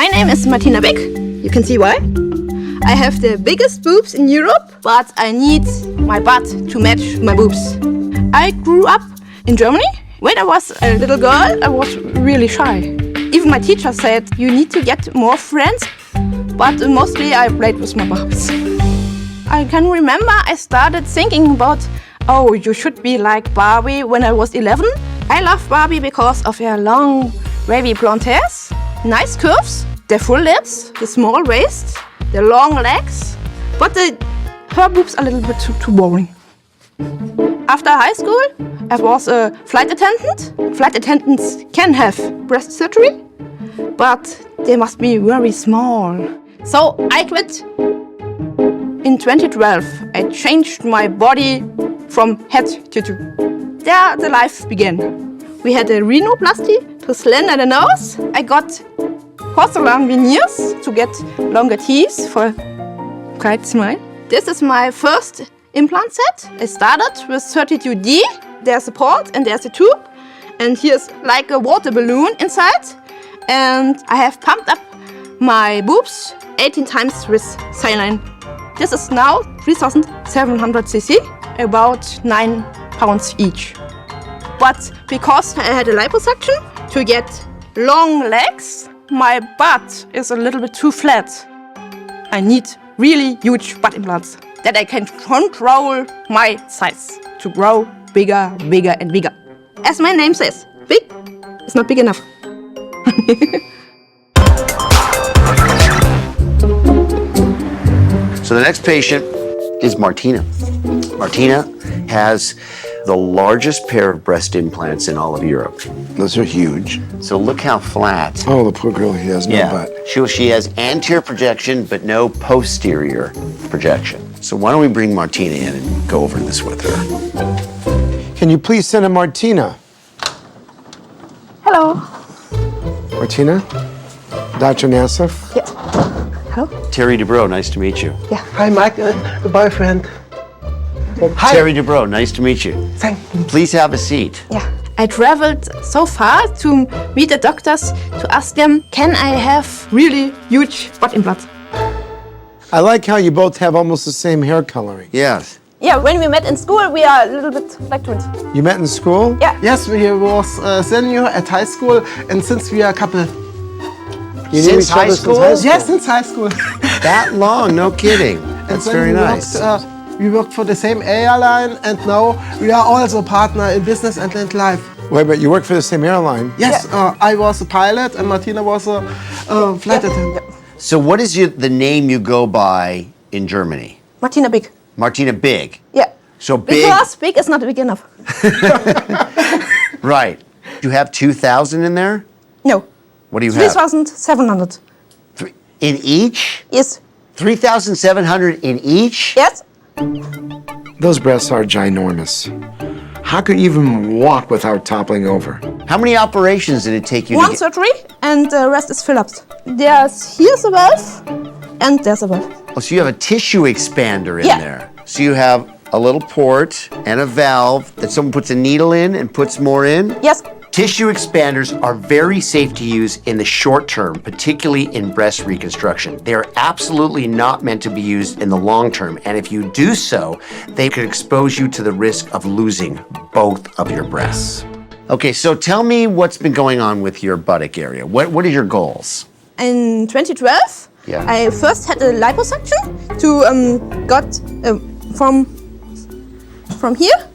My name is Martina Big. You can see why. I have the biggest boobs in Europe, but I need my butt to match my boobs. I grew up in Germany. When I was a little girl, I was really shy. Even my teacher said, you need to get more friends, but mostly I played with my Barbies. I can remember I started thinking about, oh, you should be like Barbie when I was 11. I love Barbie because of her long, wavy blonde hairs, nice curves, the full lips, the small waist, the long legs, but her boobs are a little bit too boring. After high school, I was a flight attendant. Flight attendants can have breast surgery, but they must be very small. So I quit. In 2012, I changed my body from head to toe. There the life began. We had a rhinoplasty to slender the nose. I got porcelain veneers to get longer teeth for bright smile. This is my first implant set. I started with 32D. There's a port and there's a tube. And here's like a water balloon inside. And I have pumped up my boobs 18 times with saline. This is now 3,700 cc, about 9 pounds each. But because I had a liposuction to get long legs, my butt is a little bit too flat. I need really huge butt implants that I can control my size to grow bigger, bigger and bigger. As my name says, big is not big enough. So the next patient is Martina. Martina has the largest pair of breast implants in all of Europe. Those are huge. So look how flat. Oh, the poor girl, he has no butt. She has anterior projection, but no posterior projection. So why don't we bring Martina in and go over this with her? Can you please send in Martina? Hello. Martina? Dr. Nassif? Yes. Hello. Terry Dubrow, nice to meet you. Yeah. Hi, Michael, the boyfriend. Hi. Terry Dubrow, nice to meet you. Thank you. Please have a seat. Yeah. I traveled so far to meet the doctors to ask them, can I have really huge butt implants? I like how you both have almost the same hair coloring. Yes. Yeah, when we met in school, we are a little bit like twins. You met in school? Yeah. Yes, we was senior at high school, and since we are a couple. You knew Since each other high school? Yes, since high school. That long, no kidding. That's And very when we nice. we worked for the same airline, and now we are also partner in business and in life. Wait, but you work for the same airline. Yes, I was a pilot, and Martina was a flight attendant. So what is the name you go by in Germany? Martina Big. Martina Big. Yeah. So big. Because big is not big enough. Right. You have 2,000 in there? No. What do you have? 3,700. In each? Yes. 3,700 in each? Yes. Those breasts are ginormous. How could you even walk without toppling over? How many operations did it take you One to get? surgery and the rest is fill-ups. Here's a valve and there's a valve. Oh, so you have a tissue expander in Yeah. there. So you have a little port and a valve that someone puts a needle in and puts more in? Yes. Tissue expanders are very safe to use in the short term, particularly in breast reconstruction. They are absolutely not meant to be used in the long term, and if you do so, they could expose you to the risk of losing both of your breasts. Okay, so tell me what's been going on with your buttock area. What are your goals? In 2012, Yeah. I first had a liposuction to got from here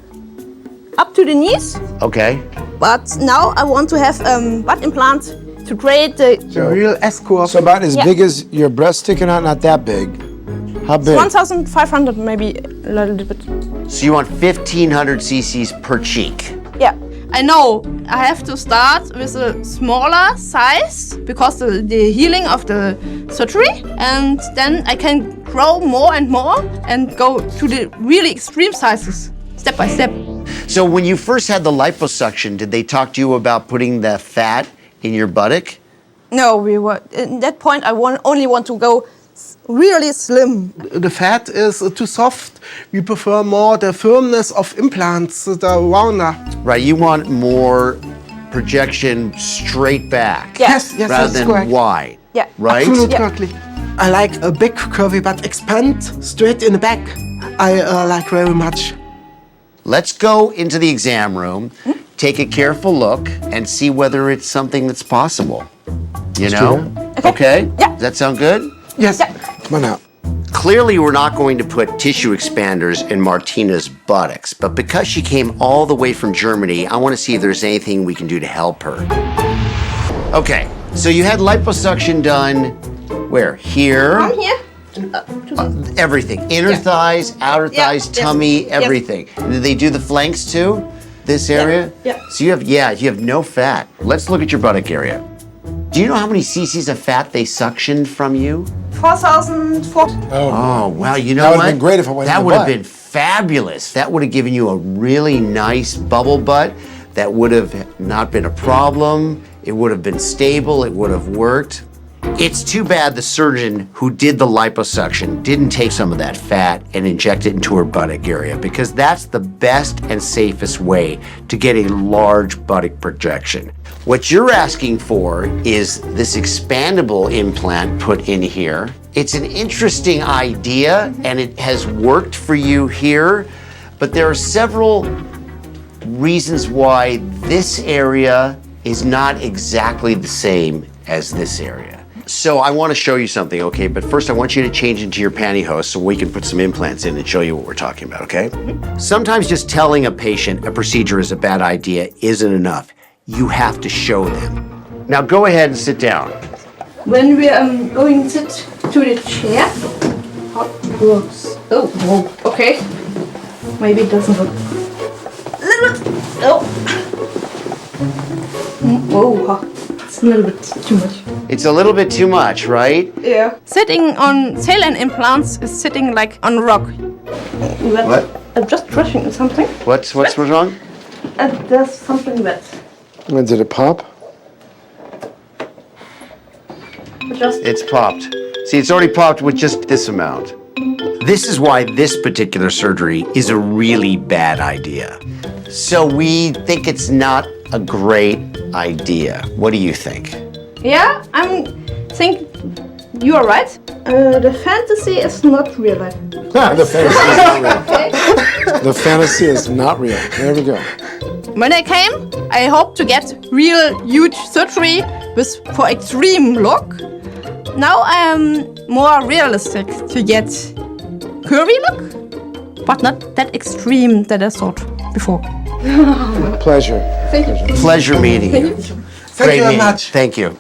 up to the knees. Okay. But now I want to have butt implant to create the A real S-curve. So about as Yeah. big as your breast sticking out, not that big. How big? 1,500 maybe a little bit. So you want 1,500 cc's per cheek. Yeah. I know I have to start with a smaller size because the healing of the surgery, and then I can grow more and more and go to the really extreme sizes step by step. So when you first had the liposuction, did they talk to you about putting the fat in your buttock? No, we were at that point. I only want to go really slim. The fat is too soft. We prefer more the firmness of implants, the rounder. Right, you want more projection straight back. Yeah. Yes, rather that's than correct. wide. Yeah. right? Absolutely. I like a big curvy but expand straight in the back. I like very much. Let's go into the exam room, take a careful look, and see whether it's something that's possible. You know? Okay? Yeah. Does that sound good? Yes. Come on out. Clearly, we're not going to put tissue expanders in Martina's buttocks, but because she came all the way from Germany, I want to see if there's anything we can do to help her. Okay, so you had liposuction done where? Here? From here. Everything. Inner thighs, outer thighs, yes, tummy, yes. everything. Did they do the flanks too? This area? yeah. So you have no fat. Let's look at your buttock area. Do you know how many cc's of fat they suctioned from you? 4,040. Oh, wow, you know That what? would've been great if it went in That the would have butt. been fabulous. That would have given you a really nice bubble butt. That would have not been a problem. It would have been stable. It would have worked. It's too bad the surgeon who did the liposuction didn't take some of that fat and inject it into her buttock area, because that's the best and safest way to get a large buttock projection. What you're asking for is this expandable implant put in here. It's an interesting idea and it has worked for you here, but there are several reasons why this area is not exactly the same as this area. So I want to show you something, okay? But first I want you to change into your pantyhose so we can put some implants in and show you what we're talking about, okay? Sometimes just telling a patient a procedure is a bad idea isn't enough. You have to show them. Now go ahead and sit down. When we are going to sit to the chair, how it works. Oh, whoa, okay. Maybe it doesn't work. A little bit. Oh. Whoa, it's a little bit too much. It's a little bit too much, right? Yeah. Sitting on saline implants is sitting like on rock. What? I'm just brushing something. What's wrong? There's something wet. When did it pop? Just It's popped. See, it's already popped with just this amount. This is why this particular surgery is a really bad idea. So we think it's not a great idea. What do you think? yeah, I think you are right. The fantasy is not real life. The fantasy is not real. The fantasy is not real. There we go. When I came, I hoped to get real huge surgery with for extreme look. Now I am more realistic to get curvy look, but not that extreme that I thought before. Pleasure. Thank you. Pleasure meeting you. Thank you very much. Thank you.